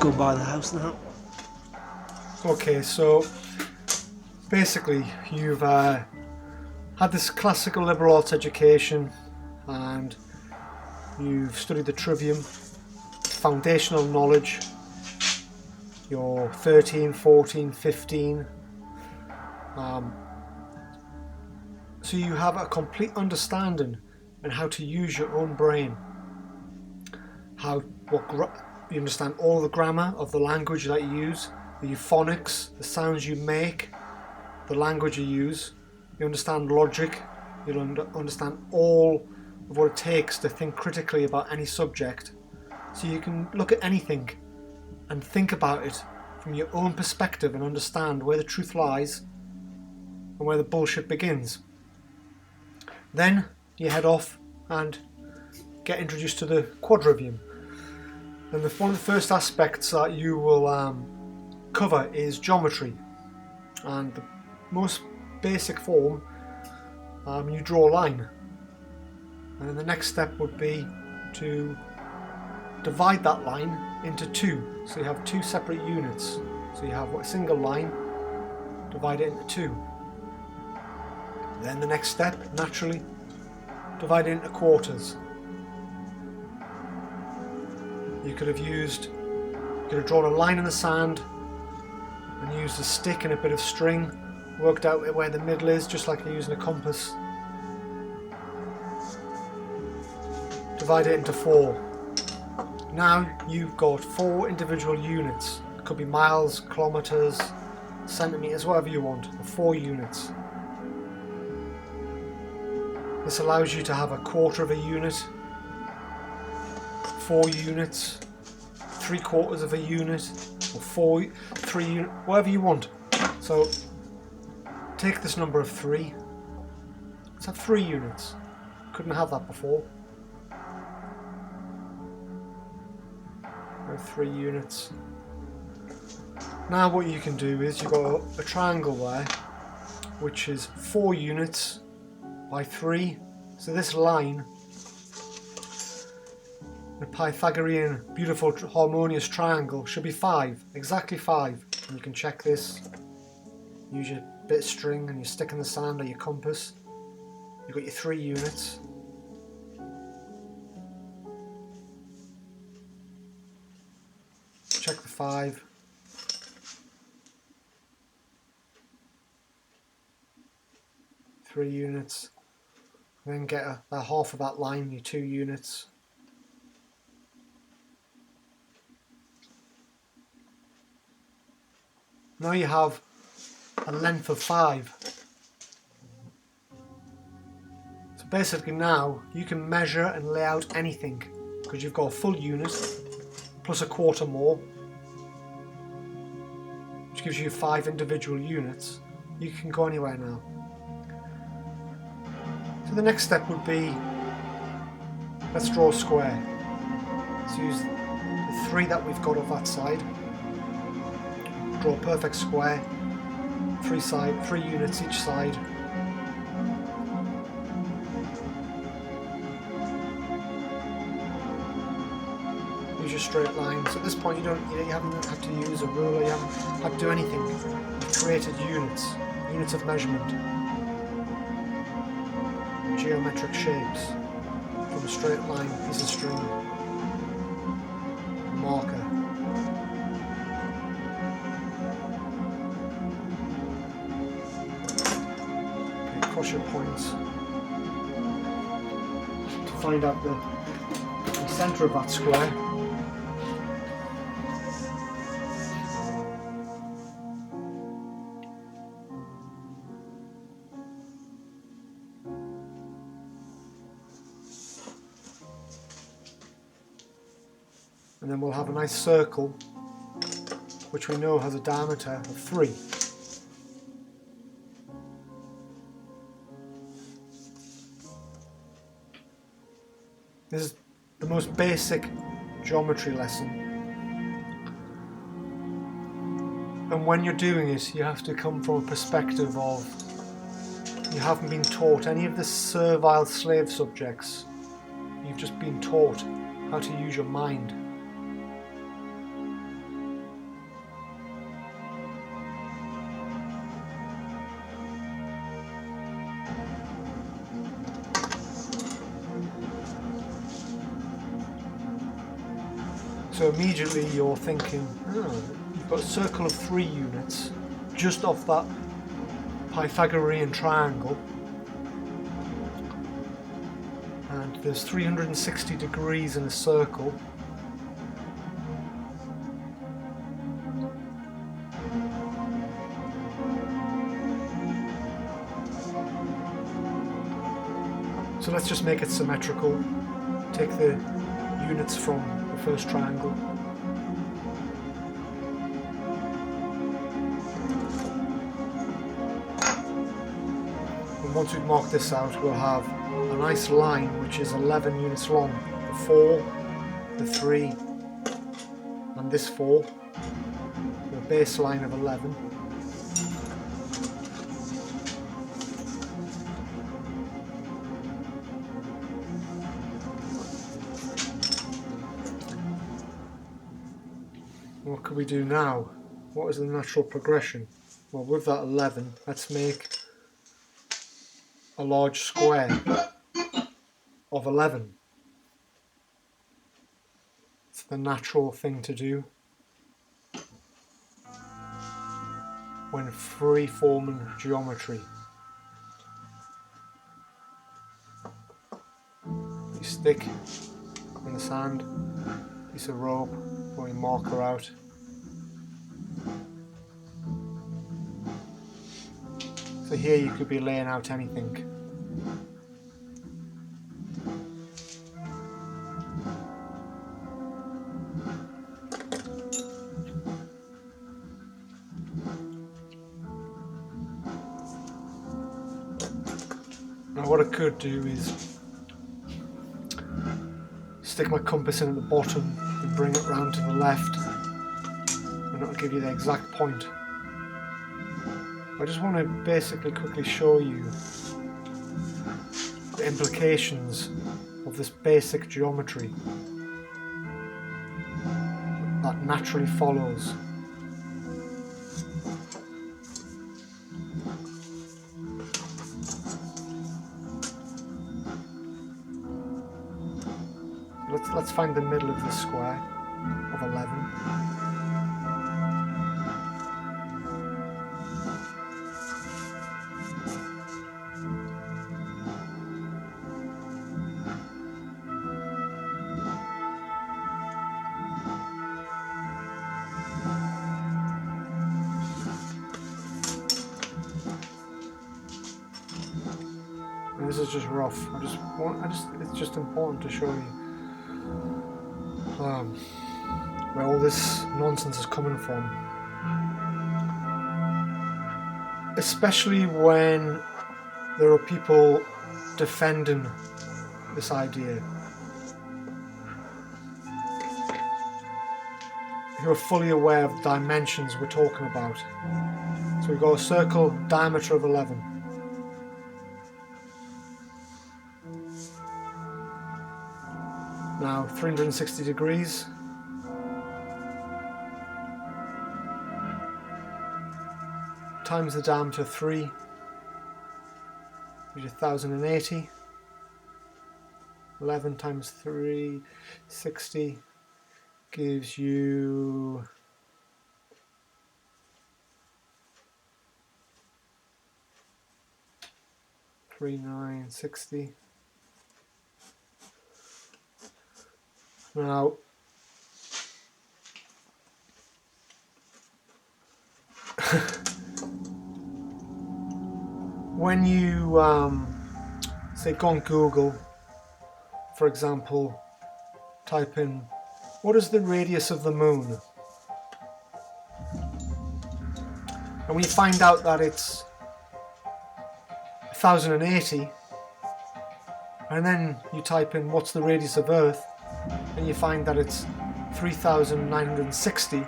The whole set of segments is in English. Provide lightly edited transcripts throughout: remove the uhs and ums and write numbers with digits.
go by the house now. Okay, so basically you've had this classical liberal arts education and you've studied the trivium, foundational knowledge. You're 13, 14, 15. So you have a complete understanding on how to use your own brain. You understand all the grammar of the language that you use, the euphonics, the sounds you make, the language you use. You understand logic. You'll understand all of what it takes to think critically about any subject. So you can look at anything and think about it from your own perspective and understand where the truth lies and where the bullshit begins. Then you head off and get introduced to the quadrivium. And one of the first aspects that you will cover is geometry. And the most basic form, you draw a line. And then the next step would be to divide that line into two. So you have two separate units. So you have a single line, divide it into two. Then the next step, naturally, divide it into quarters. You could have drawn a line in the sand and used a stick and a bit of string, worked out where the middle is, just like you're using a compass. Divide it into 4. Now you've got 4 individual units. It could be miles, kilometers, centimeters, whatever you want, or 4 units. This allows you to have a quarter of a unit, 4 units, 3/4 of a unit, or 3 units, whatever you want. So take this number of 3. Let's have 3 units. Couldn't have that before. We have 3 units. Now what you can do is you've got a triangle there, which is 4 units by 3. So this line, the Pythagorean beautiful harmonious triangle, should be 5, exactly 5. And you can check this. Use your bit of string and your stick in the sand or your compass. You've got your 3 units. Check the 5. Three units. Then get about half of that line, your 2 units. Now you have a length of 5. So basically now you can measure and lay out anything because you've got a full unit plus a quarter more, which gives you 5 individual units. You can go anywhere now. So the next step would be, let's draw a square. Let's use the 3 that we've got of that side. Draw a perfect square, 3 units each side. Use your straight lines. At this point you haven't had to use a ruler, you haven't had to do anything. You've created units of measurement. Geometric shapes from a straight line, piece of string, marker. Okay, cross your points to find out the centre of that square. And then we'll have a nice circle which we know has a diameter of 3. This is the most basic geometry lesson, and when you're doing it you have to come from a perspective of you haven't been taught any of the servile slave subjects. You've just been taught how to use your mind. So immediately you're thinking, oh, you've got a circle of 3 units just off that Pythagorean triangle, and there's 360 degrees in a circle. So let's just make it symmetrical. Take the units from the first triangle. And once we've marked this out, we'll have a nice line which is 11 units long. The 4, the 3, and this 4. The baseline of 11. What could we do now? What is the natural progression? Well, with that 11, let's make a large square of 11. It's the natural thing to do when free-forming geometry. You stick in the sand, piece of rope, or your marker out. So here you could be laying out anything. Now what I could do is stick my compass in at the bottom and bring it round to the left, and that'll give you the exact point. I just want to basically quickly show you the implications of this basic geometry that naturally follows. Let's find the middle of this square of 11. And this is just rough. It's just important to show you where all this nonsense is coming from, especially when there are people defending this idea who are fully aware of the dimensions we're talking about. So we've got a circle diameter of 11. Now 360 degrees. Times the diameter 3, which is 1080. 11 times 3, 60, gives you 3960. Now, when you say go on Google, for example, type in what is the radius of the moon, and we find out that it's 1080, and then you type in what's the radius of Earth, and you find that it's 3960.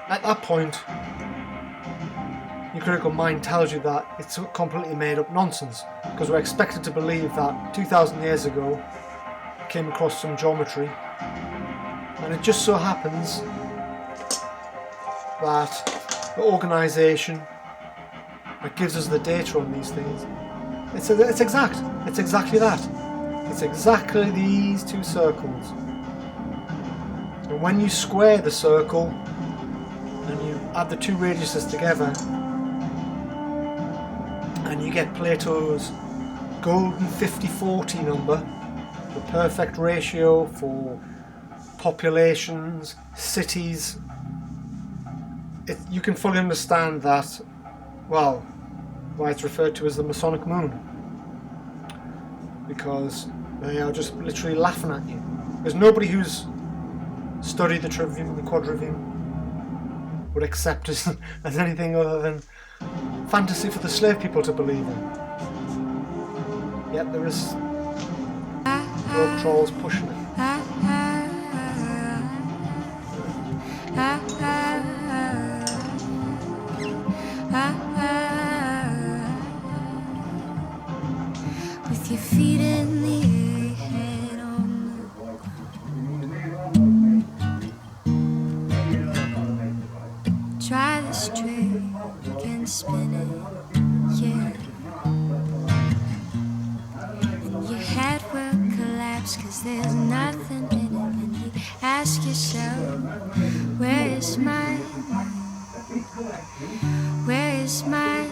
At that point, your critical mind tells you that it's completely made up nonsense, because we're expected to believe that 2000 years ago came across some geometry, and it just so happens that the organisation that gives us the data on these things, it's exactly that. It's exactly these two circles. And when you square the circle and you add the two radiuses together, and you get Plato's golden 50-40 number, the perfect ratio for populations, cities, you can fully understand that, well, why it's referred to as the Masonic moon, because they are just literally laughing at you. There's nobody who's studied the trivium, the quadrivium, would accept as anything other than fantasy for the slave people to believe in. Yet there is globe trolls pushing it. With your feet in the air, head on. Try this trick and spin it, yeah. And your head will collapse, 'cause there's nothing in it. And you ask yourself, where is my where is my